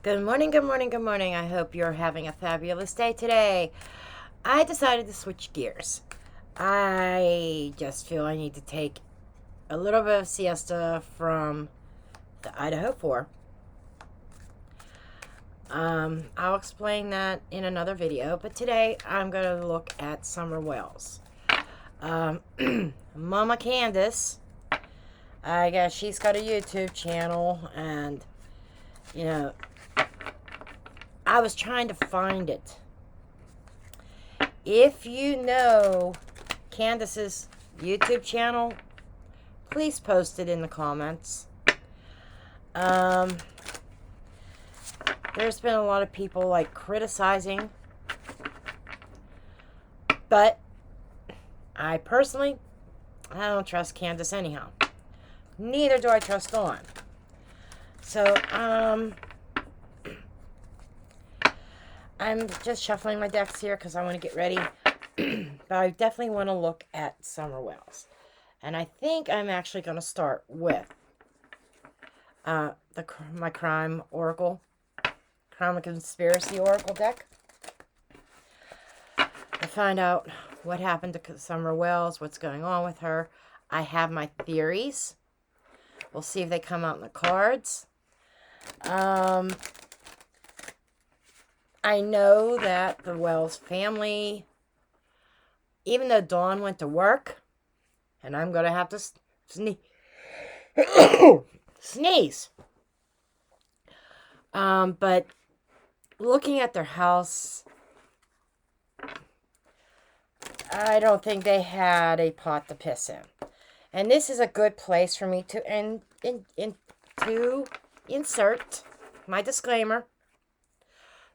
Good morning, good morning, good morning. I hope you're having a fabulous day today. I decided to switch gears. I just feel I need to take a little bit of siesta from the Idaho 4. I'll explain that in another video, but today I'm going to look at summer wells. Mama Candace, I guess she's got a YouTube channel, and, you know, I was trying to find it. If you know Candace's YouTube channel, please post it in the comments. There's been a lot of people like criticizing, but I personally, I don't trust Candace anyhow. Neither do I trust Dawn. So, I'm just shuffling my decks here because I want to get ready. But I definitely want to look at summer wells. And I think I'm actually going to start with my Crime Oracle, Crime and Conspiracy Oracle deck. To find out what happened to Summer Wells, what's going on with her. I have my theories. We'll see if they come out in the cards. I know that the Wells family, even though Dawn went to work, and I'm going to have to sneeze. But looking at their house, I don't think they had a pot to piss in. And this is a good place for me to to insert my disclaimer.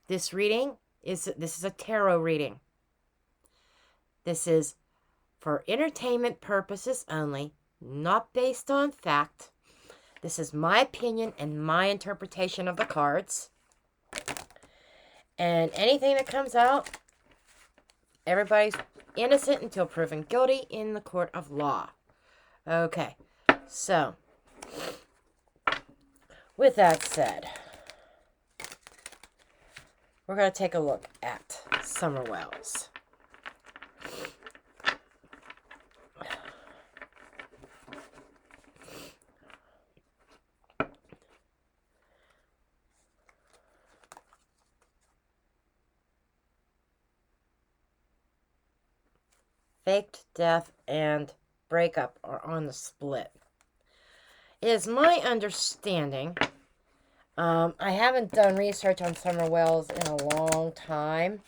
This is a tarot reading. This is for entertainment purposes only, not based on fact. This is my opinion and my interpretation of the cards. And anything that comes out, everybody's innocent until proven guilty in the court of law. Okay, so with that said, we're going to take a look at Summer Wells. Faked death and breakup are on the split. It is my understanding, I haven't done research on Summer Wells in a long time.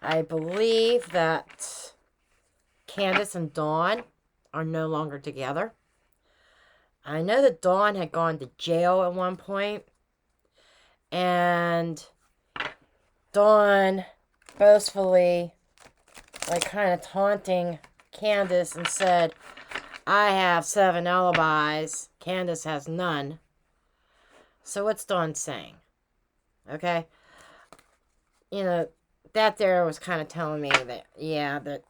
I believe that Candace and Dawn are no longer together. I know that Dawn had gone to jail at one point, and Dawn boastfully, like, kind of taunting Candace and said, I have 7 alibis. Candace has none. So what's Dawn saying? Okay? You know, that there was kind of telling me that, yeah, that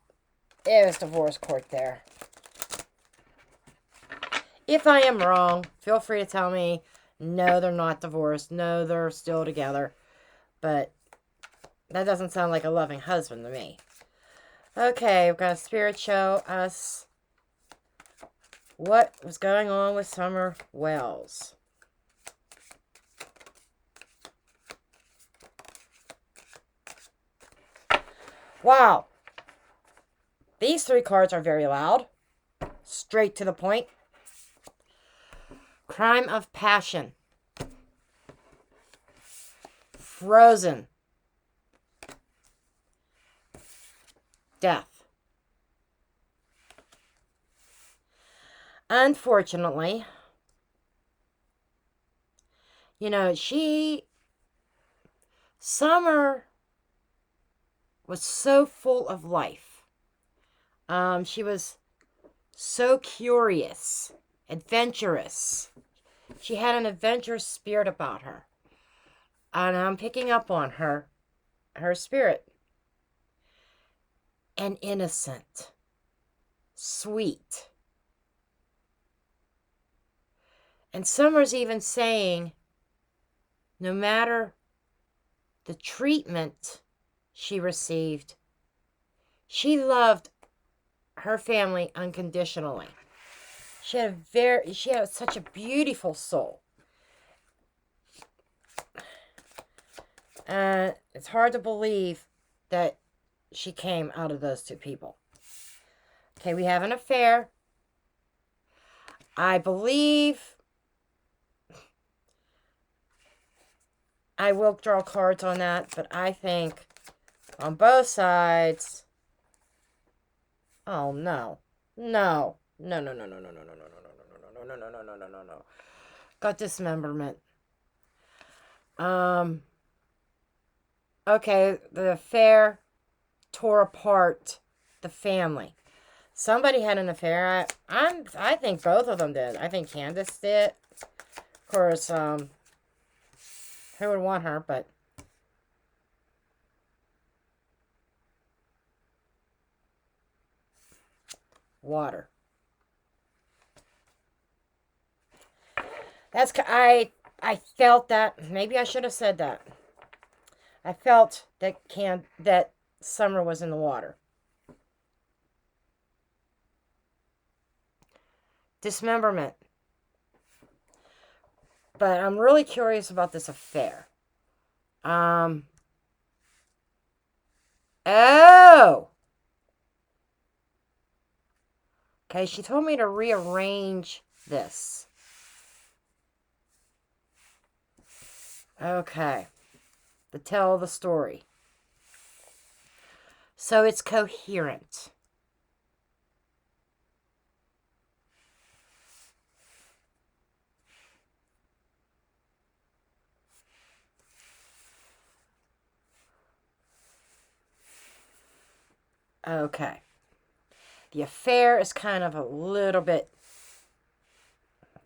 it was divorce court there. If I am wrong, feel free to tell me, no, they're not divorced. No, they're still together. But that doesn't sound like a loving husband to me. Okay, we've got a spirit show us what was going on with Summer Wells. Wow. These 3 cards are very loud. Straight to the point. Crime of passion. Frozen. Death. Unfortunately, you know, Summer was so full of life. She was so curious, adventurous. She had an adventurous spirit about her. And I'm picking up on her spirit. And innocent. Sweet. And Summer's even saying, no matter the treatment she received, she loved her family unconditionally. She had such a beautiful soul. It's hard to believe that she came out of those two people. Okay, we have an affair. I believe I will draw cards on that, but I think on both sides. Oh no. No. No, no, no, no, no, no, no, no, no, no, no, no, no, no, no, no, no, no. Got dismemberment. Okay, the affair tore apart the family. Somebody had an affair. I think both of them did. I think Candace did. Of course, who would want her, but water. I felt that. Maybe I should have said that. I felt that Summer was in the water. Dismemberment. But I'm really curious about this affair. Oh! Okay, she told me to rearrange this. Okay. To tell the story. So it's coherent. Okay. The affair is kind of a little bit...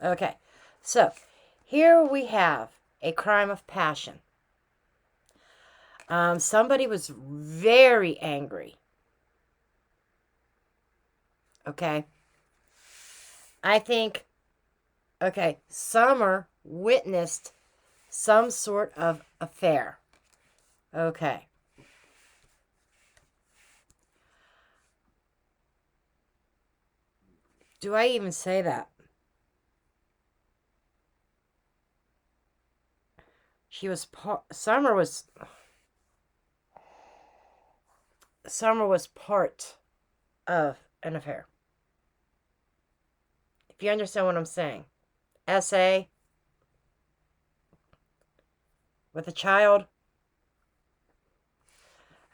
Okay. So, here we have a crime of passion. Somebody was very angry. Okay. I think, okay, Summer witnessed some sort of affair. Okay. Do I even say that? Summer was part of an affair. If you understand what I'm saying. SA with a child.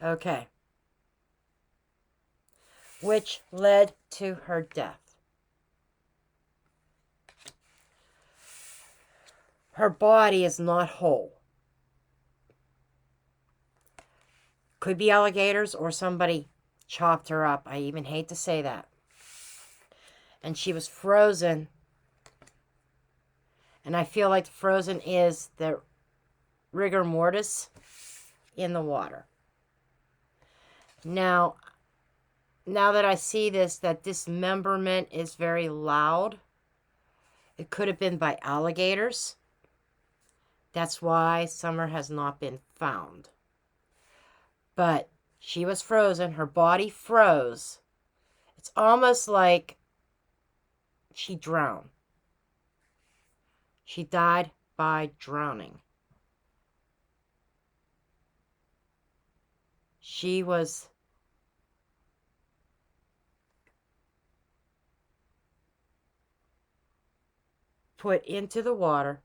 Okay. Which led to her death. Her body is not whole. Could be alligators or somebody chopped her up. I even hate to say that. And she was frozen. And I feel like frozen is the rigor mortis in the water. Now that I see this, that dismemberment is very loud. It could have been by alligators. That's why Summer has not been found. But she was frozen. Her body froze. It's almost like she drowned. She died by drowning. She was put into the water.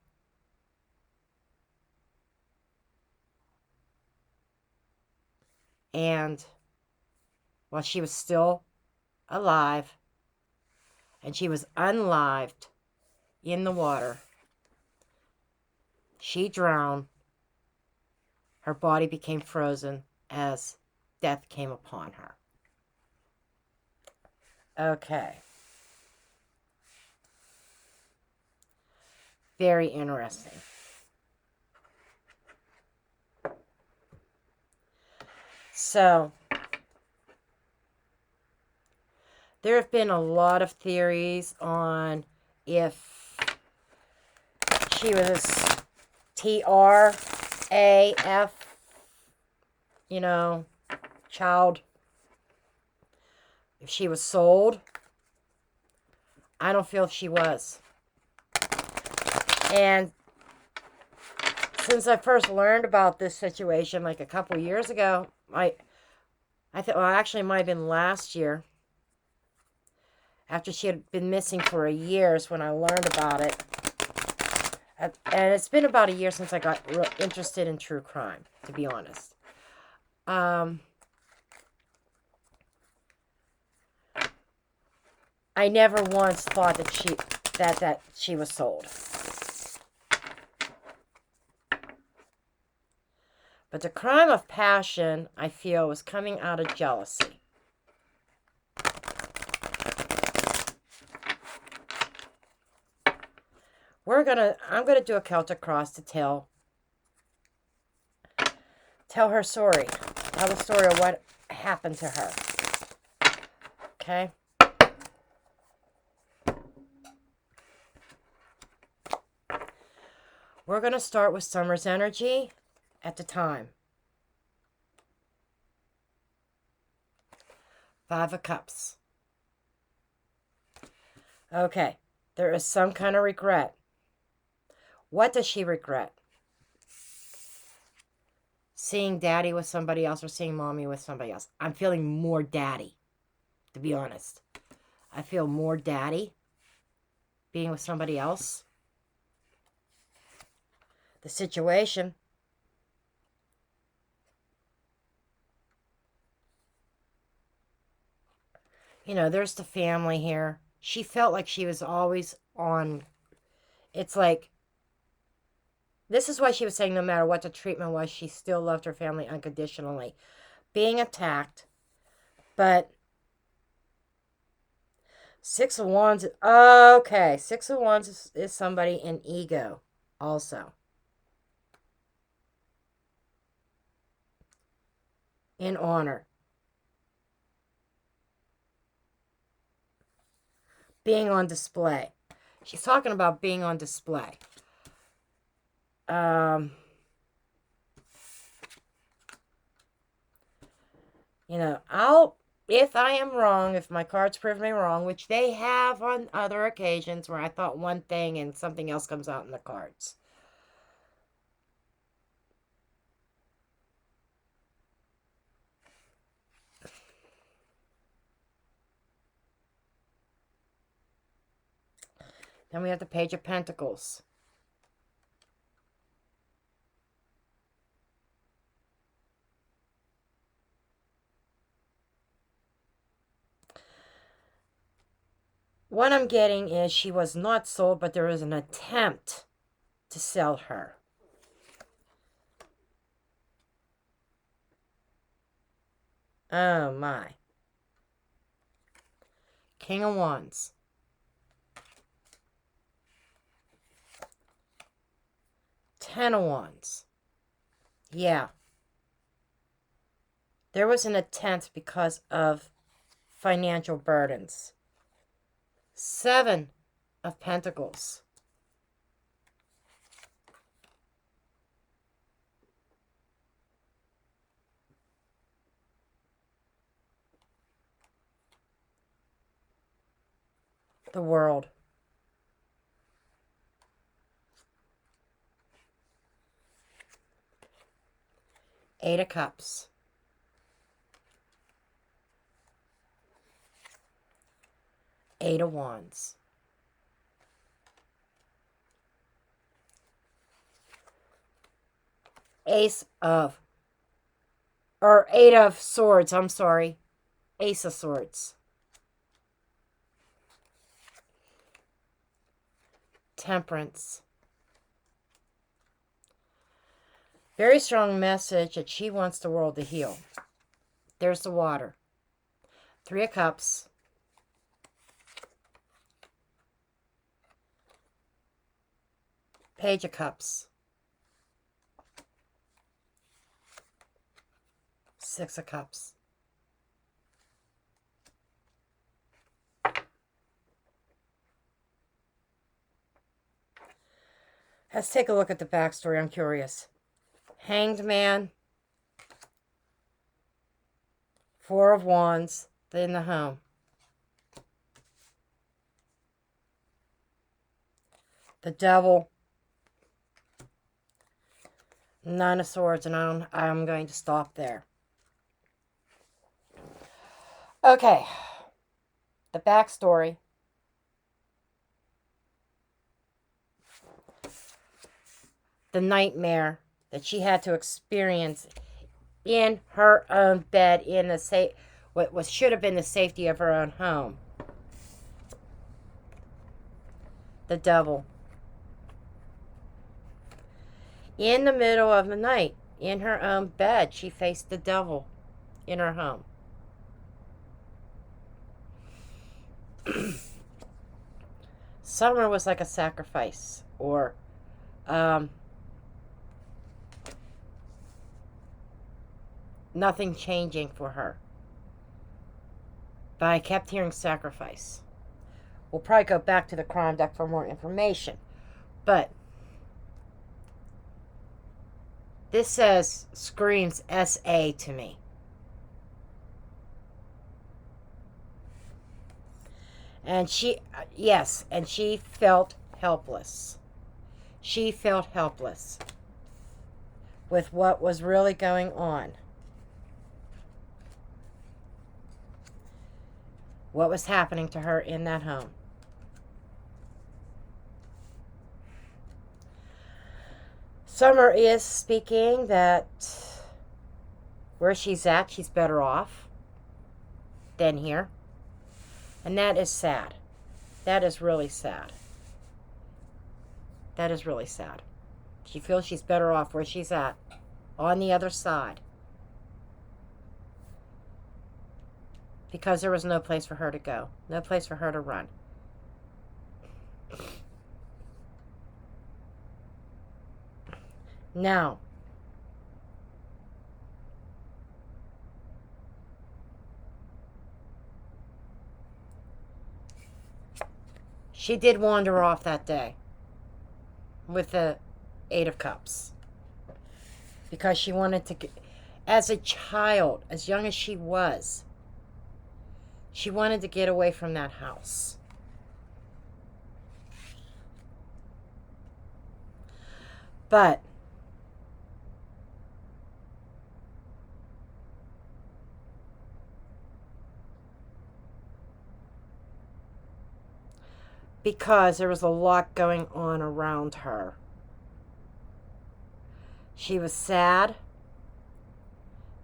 And while she was still alive, and she was unlived in the water, she drowned. Her body became frozen as death came upon her. Okay. Very interesting. So, there have been a lot of theories on if she was TRAF, child. If she was sold, I don't feel if she was. And since I first learned about this situation like a couple years ago, I thought, well, actually, it might have been last year. After she had been missing for a year is when I learned about it. And it's been about a year since I got real interested in true crime, to be honest. I never once thought that she was sold. But the crime of passion, I feel, was coming out of jealousy. I'm gonna do a Celtic cross to tell her story. Tell the story of what happened to her. Okay? We're gonna start with Summer's energy at the time. 5 of Cups. Okay, there is some kind of regret. What does she regret? Seeing daddy with somebody else or seeing mommy with somebody else. I'm feeling more daddy, to be honest. I feel more daddy being with somebody else. The situation. There's the family here. She felt like she was always on. It's like, this is why she was saying no matter what the treatment was, she still loved her family unconditionally. Being attacked, but 6 of Wands, okay, 6 of Wands is somebody in ego also. In honor. Being on display. She's talking about being on display. If I am wrong, if my cards prove me wrong, which they have on other occasions where I thought one thing and something else comes out in the cards. Then we have the Page of Pentacles. What I'm getting is she was not sold, but there was an attempt to sell her. Oh my. King of Wands. Ten of Wands. Yeah. There was an attempt because of financial burdens. 7 of Pentacles. The World. 8 of Cups. Eight of Wands. Eight of Swords, I'm sorry. Ace of Swords. Temperance. Very strong message that she wants the world to heal. There's the water. 3 of Cups. Page of Cups. 6 of Cups. Let's take a look at the backstory. I'm curious. Hanged Man, Four of Wands, in the home. The Devil, Nine of Swords, and I'm going to stop there. Okay, the backstory. The nightmare that she had to experience in her own bed in the what should have been the safety of her own home. The Devil. In the middle of the night, in her own bed, she faced the devil in her home. Summer was like a sacrifice, or nothing changing for her. But I kept hearing sacrifice. We'll probably go back to the crime deck for more information. But this screams SA to me. And she felt helpless. She felt helpless with what was really going on. What was happening to her in that home. Summer is speaking that where she's at, she's better off than here. And that is sad. That is really sad. That is really sad. She feels she's better off where she's at, on the other side. Because there was no place for her to go. No place for her to run. Now, she did wander off that day with the Eight of Cups. Because she wanted to, as a child, as young as she was, she wanted to get away from that house. But because there was a lot going on around her. She was sad,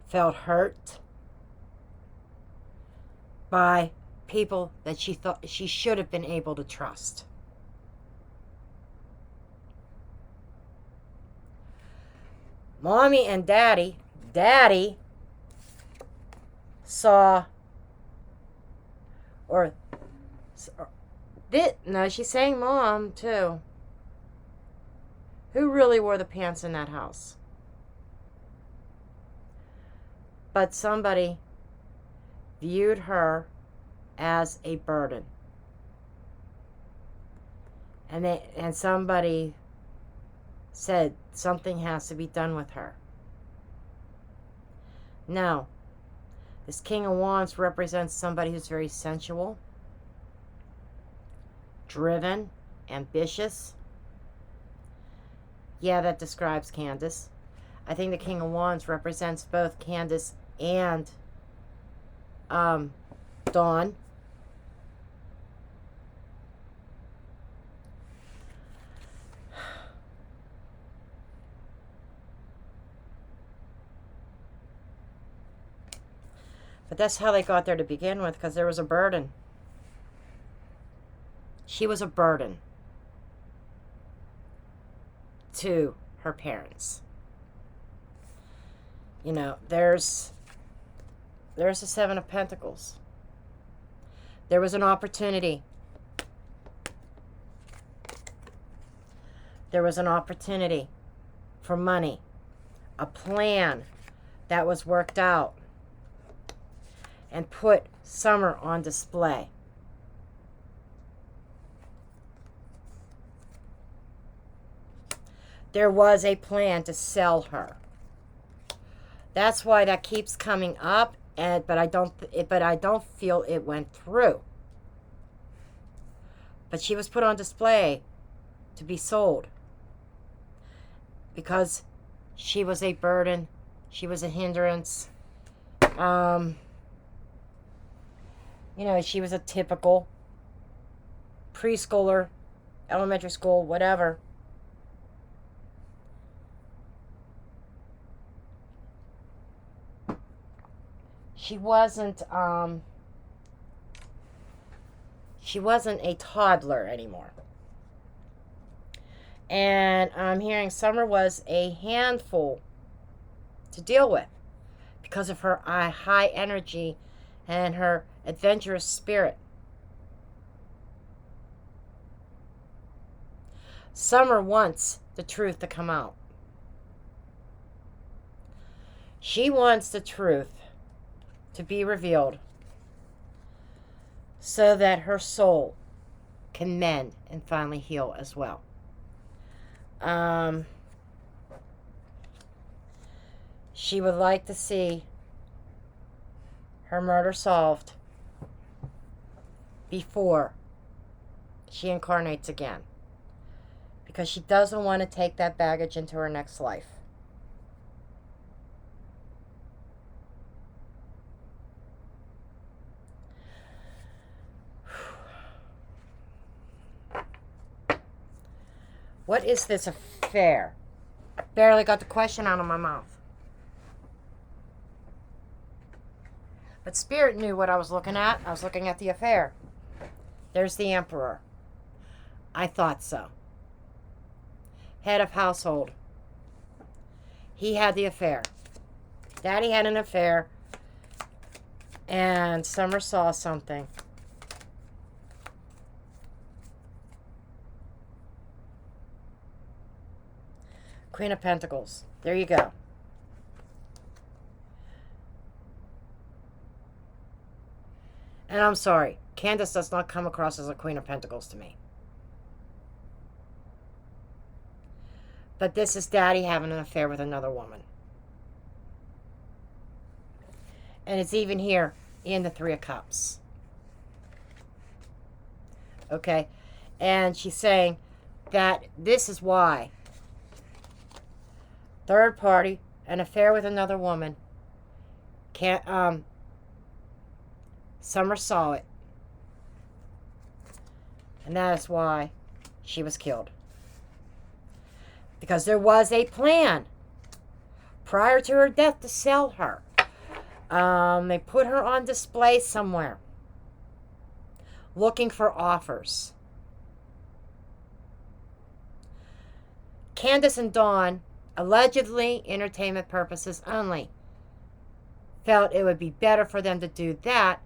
felt hurt by people that she thought she should have been able to trust. Mommy and Daddy saw, no, she's saying Mom too. Who really wore the pants in that house? But somebody viewed her as a burden. And somebody said something has to be done with her. Now, this King of Wands represents somebody who's very sensual, driven, ambitious. Yeah, that describes Candace. I think the King of Wands represents both Candace and Dawn. But that's how they got there to begin with, because there was a burden. She was a burden to her parents. You know, there's the Seven of Pentacles. There was an opportunity. There was an opportunity for money. A plan that was worked out and put Summer on display. there was a plan to sell her. That's why that keeps coming up, but I don't feel it went through. But she was put on display to be sold because she was a burden, she was a hindrance. She was a typical preschooler, elementary school, whatever. She wasn't a toddler anymore. And I'm hearing Summer was a handful to deal with because of her high energy and her adventurous spirit. Summer wants the truth to come out. She wants the truth to be revealed so that her soul can mend and finally heal as well. She would like to see her murder solved before she incarnates again, because she doesn't want to take that baggage into her next life. What is this affair? Barely got the question out of my mouth. But Spirit knew what I was looking at. I was looking at the affair. There's the Emperor. I thought so. Head of household. He had the affair. Daddy had an affair. And Summer saw something. Queen of Pentacles. There you go. And I'm sorry, Candace does not come across as a Queen of Pentacles to me. But this is Daddy having an affair with another woman. And it's even here in the Three of Cups. Okay? And she's saying that this is why. Third party, an affair with another woman. Summer saw it. And that is why she was killed. Because there was a plan prior to her death to sell her. They put her on display somewhere, looking for offers. Candace and Dawn, allegedly entertainment purposes only, felt it would be better for them to do that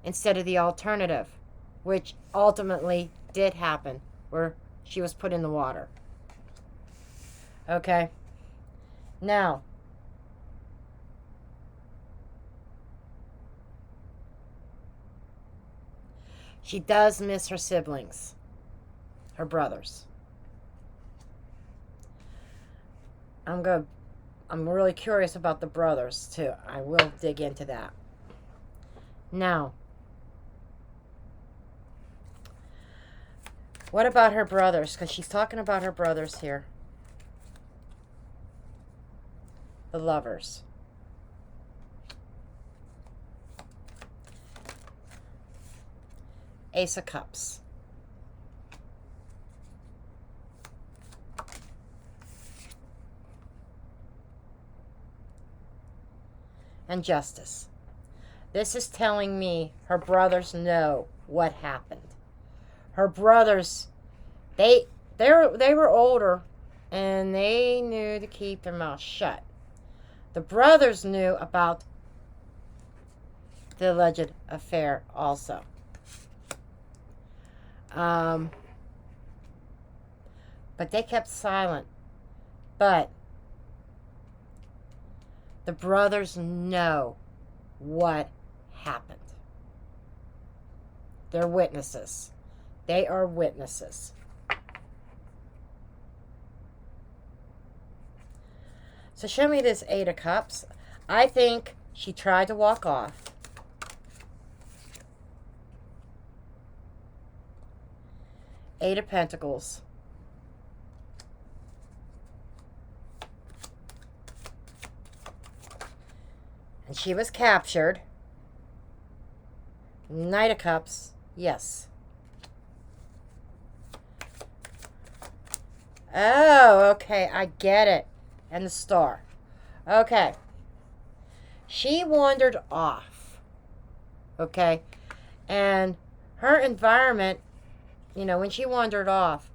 instead of the alternative, which ultimately did happen, where she was put in the water. Okay? Now, she does miss her siblings, her brothers. I'm really curious about the brothers too. I will dig into that. Now, what about her brothers? Because she's talking about her brothers here. The Lovers. Ace of Cups. And Justice. This is telling me her brothers know what happened. Her brothers, they were older, and they knew to keep their mouth shut. The brothers knew about the alleged affair also. But they kept silent. But the brothers know what happened. They're witnesses. They are witnesses. So show me this Eight of Cups. I think she tried to walk off. Eight of Pentacles. And she was captured. Knight of Cups. Yes. Oh, okay. I get it. And the Star. Okay. She wandered off. Okay. And her environment, you know, when she wandered off,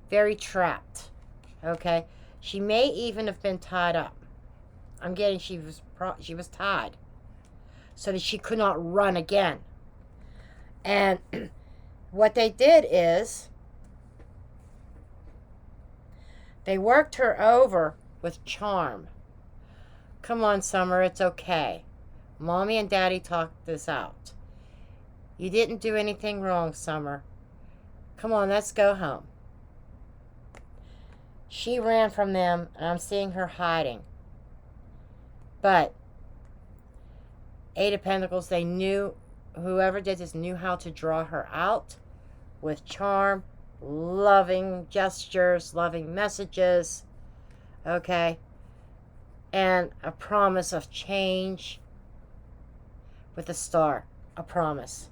very trapped. Okay. She may even have been tied up. I'm getting she was tied. So that she could not run again. And what they did is they worked her over with charm. Come on, Summer, it's okay. Mommy and Daddy talked this out. You didn't do anything wrong, Summer. Come on, let's go home. She ran from them, and I'm seeing her hiding. But Eight of Pentacles, they knew, whoever did this knew how to draw her out with charm, loving gestures, loving messages, okay, and a promise of change with the Star, a promise.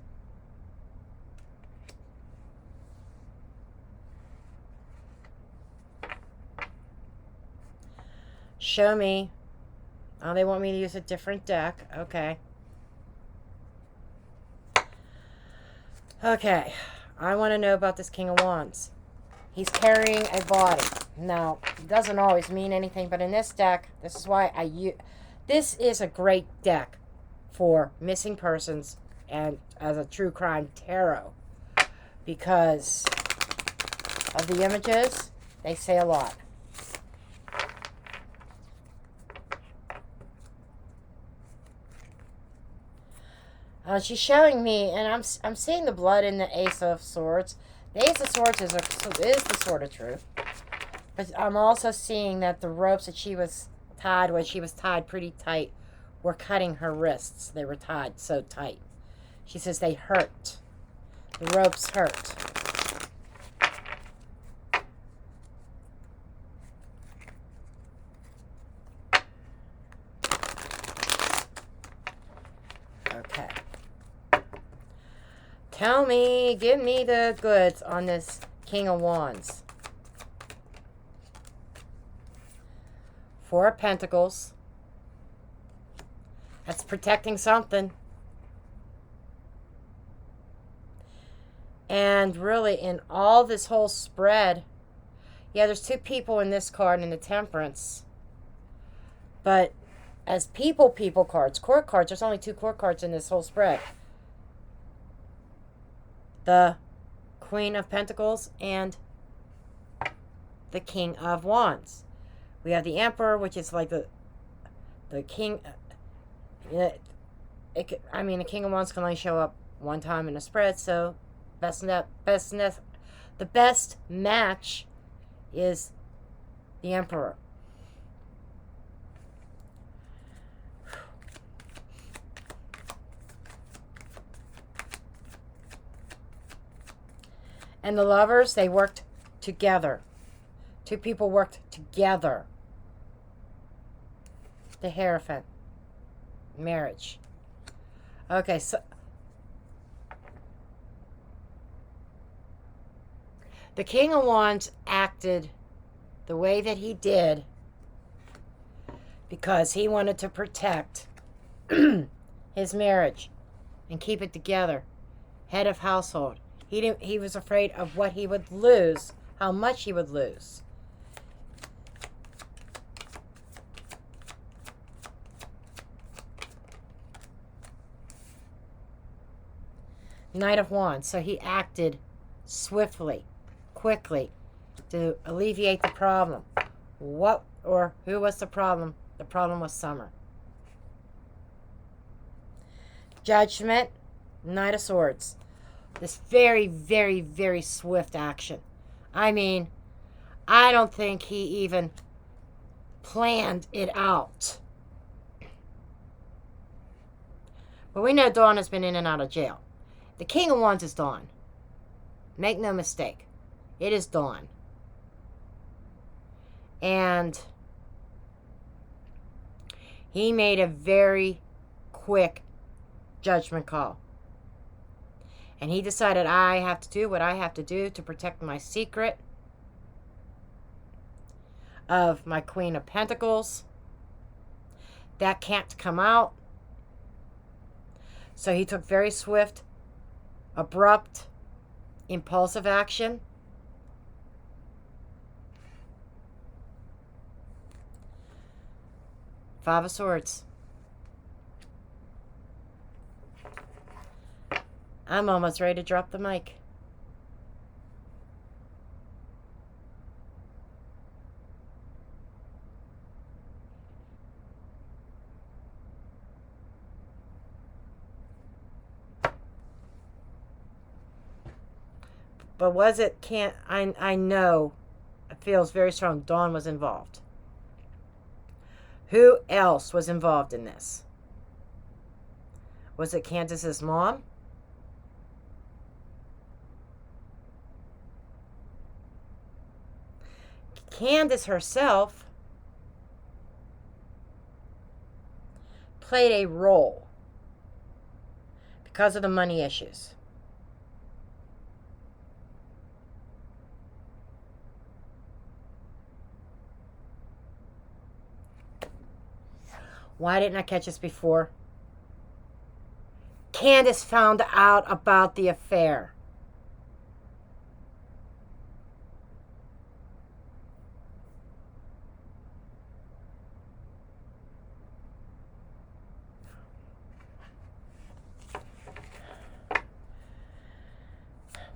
Show me. Oh, they want me to use a different deck. Okay. Okay. I want to know about this King of Wands. He's carrying a body. Now, it doesn't always mean anything, but in this deck, this is why I use... This is a great deck for missing persons and as a true crime tarot. Because of the images, they say a lot. She's showing me, and I'm seeing the blood in the Ace of Swords. The Ace of Swords is the sword of truth. But I'm also seeing that the ropes that she was tied, when she was tied pretty tight, were cutting her wrists. They were tied so tight. She says they hurt. The ropes hurt. Okay. Tell me, give me the goods on this King of Wands. Four of Pentacles. That's protecting something. And really, in all this whole spread, yeah, there's two people in this card in the Temperance. But as people cards, court cards, there's only two court cards in this whole spread. The Queen of Pentacles and the King of Wands. We have the Emperor, which is like the King. The King of Wands can only show up one time in a spread, so the best match is the Emperor. And the Lovers, they worked together. Two people worked together. The Hierophant. Marriage. Okay, so the King of Wands acted the way that he did because he wanted to protect his marriage and keep it together. Head of household. He was afraid of what he would lose, how much he would lose. Knight of Wands. So he acted swiftly, quickly, to alleviate the problem. Who was the problem? The problem was Summer. Judgment. Knight of Swords. This very, very, very swift action. I mean, I don't think he even planned it out. But we know Dawn has been in and out of jail. The King of Wands is Dawn. Make no mistake. It is Dawn. And he made a very quick judgment call. And he decided, I have to do what I have to do to protect my secret of my Queen of Pentacles. That can't come out. So he took very swift, abrupt, impulsive action. Five of Swords. I'm almost ready to drop the mic. But was it, I know, it feels very strong, Dawn was involved. Who else was involved in this? Was it Candace's mom? Candace herself played a role because of the money issues. Why didn't I catch this before? Candace found out about the affair.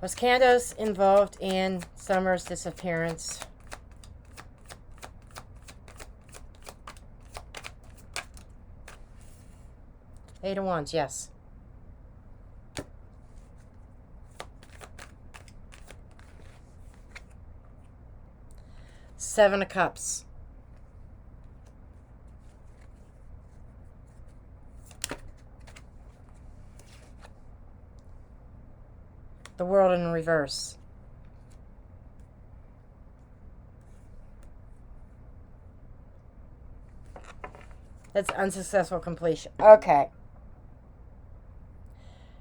Was Candace involved in Summer's disappearance? Eight of Wands, yes. Seven of Cups. The World in reverse. That's unsuccessful completion. Okay.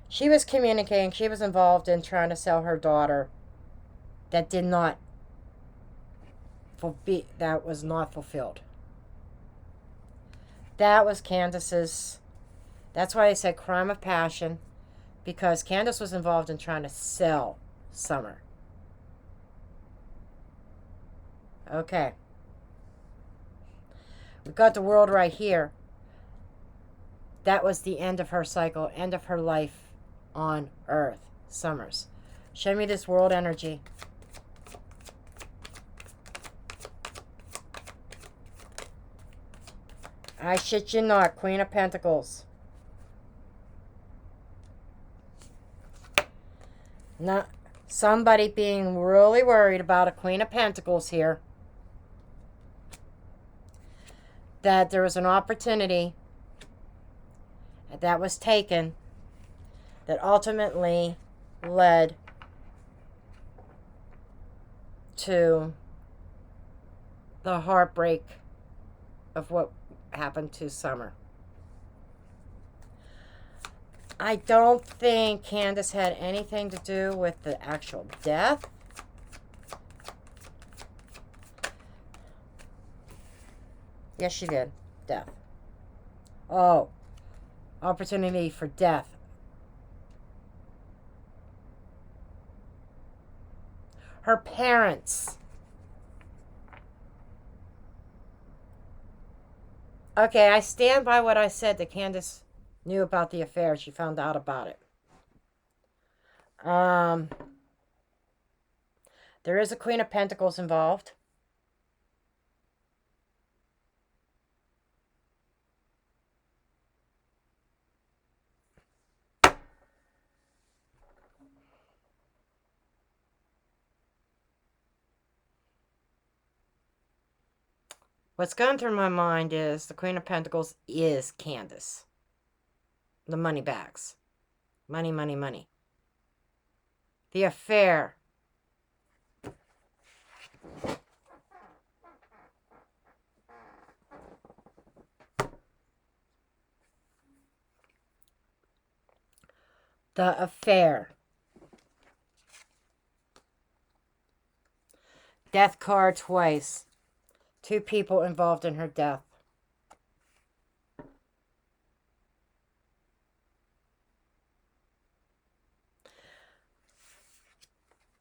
She was communicating. She was involved in trying to sell her daughter. That did not. That was not fulfilled. That was Candace's. That's why I said crime of passion. Because Candace was involved in trying to sell Summer. Okay. We've got the World right here. That was the end of her cycle, end of her life on Earth. Summers. Show me this World energy. I shit you not, Queen of Pentacles. Not somebody being really worried about a Queen of Pentacles here. That there was an opportunity that was taken that ultimately led to the heartbreak of what happened to Summer. I don't think Candace had anything to do with the actual death. Yes, she did. Death. Oh. Opportunity for death. Her parents. Okay, I stand by what I said that Candace knew about the affair. She found out about it. There is a Queen of Pentacles involved. What's going through my mind is the Queen of Pentacles is Candace. The money bags. Money, money, money. The affair. The affair. Death card twice. 2 people involved in her death.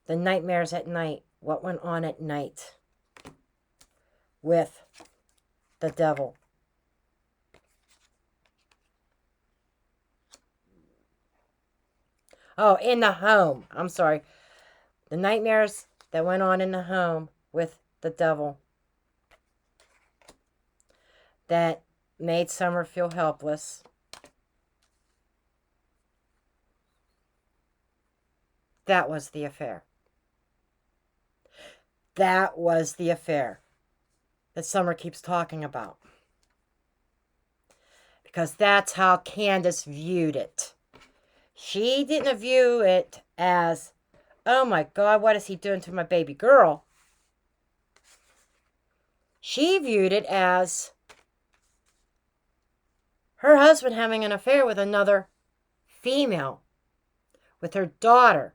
The nightmares at night. What went on at night with the devil? Oh, in the home. I'm sorry. The nightmares that went on in the home with the devil. That made Summer feel helpless. That was the affair. That was the affair that Summer keeps talking about. Because that's how Candace viewed it. She didn't view it as, oh my God, what is he doing to my baby girl? She viewed it as her husband having an affair with another female, with her daughter,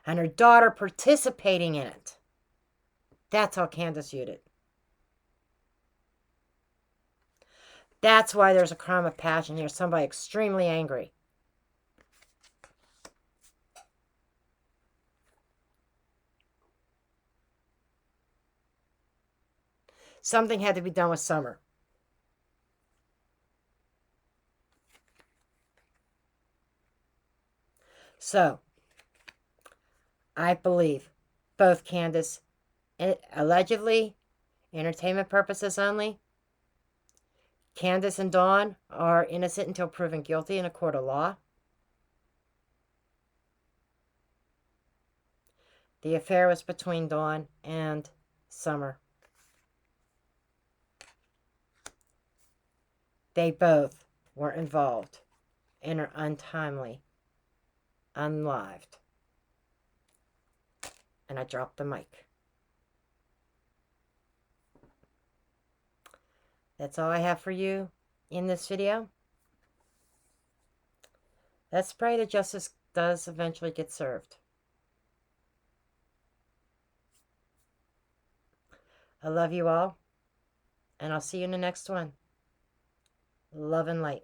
and her daughter participating in it. That's how Candace viewed it. That's why there's a crime of passion here. Somebody extremely angry. Something had to be done with Summer. So, I believe both Candace, allegedly, entertainment purposes only, Candace and Dawn are innocent until proven guilty in a court of law. The affair was between Dawn and Summer. They both were involved in her untimely unlived. And I dropped the mic. That's all I have for you in this video. Let's pray that justice does eventually get served. I love you all, and I'll see you in the next one. Love and light.